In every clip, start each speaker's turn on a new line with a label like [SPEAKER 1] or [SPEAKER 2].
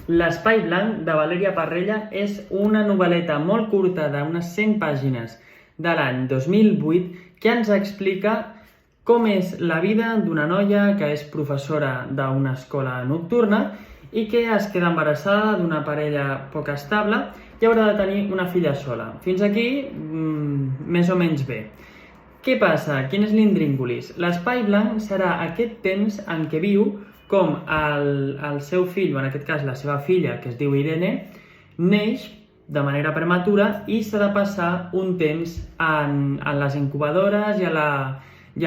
[SPEAKER 1] L'Espai Blanc, de Valèria Parrella, és una novel·leta molt curta d'unes 100 pàgines de l'any 2008 que ens explica com és la vida d'una noia que és professora d'una escola nocturna i que es queda embarassada d'una parella poc estable i haurà de tenir una filla sola. Fins aquí, més o menys bé. Què passa? Quin és l'intríngulis? L'Espai Blanc serà aquest temps en què viu com el seu fill, o en aquest cas la seva filla, que es diu Irene, neix de manera prematura i s'ha de passar un temps en les incubadores i a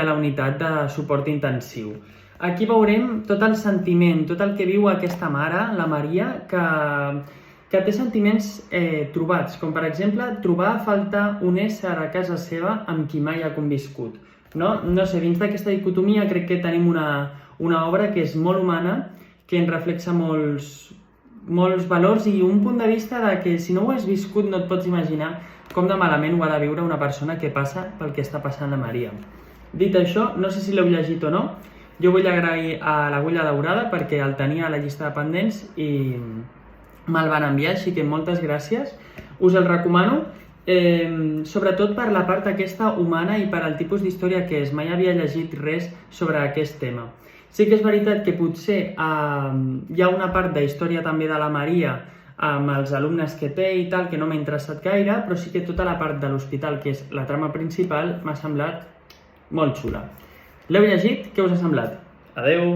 [SPEAKER 1] la unitat de suport intensiu. Aquí veurem tot el sentiment, tot el que viu aquesta mare, la Maria, que té sentiments trobats, com per exemple trobar a faltar un ésser a casa seva amb qui mai ha conviscut. No sé, dins d'aquesta dicotomia crec que tenim una obra que és molt humana, que ens reflexa molts valors i un punt de vista de que si no ho has viscut no et pots imaginar com de malament ho ha de viure una persona que passa pel que està passant la Maria. Dit això, no sé si l'heu llegit o no, jo vull agrair a l'Agulla Daurada perquè el tenia a la llista de pendents i me'l van enviar, així que moltes gràcies. Us el recomano, sobretot per la part aquesta humana i per al tipus d'història que és. Mai havia llegit res sobre aquest tema. Sí que és veritat que potser hi ha una part de història també de la Maria amb els alumnes que té i tal, que no m'ha interessat gaire, però sí que tota la part de l'hospital, que és la trama principal, m'ha semblat molt xula. L'heu llegit? Què us ha semblat? Adeu!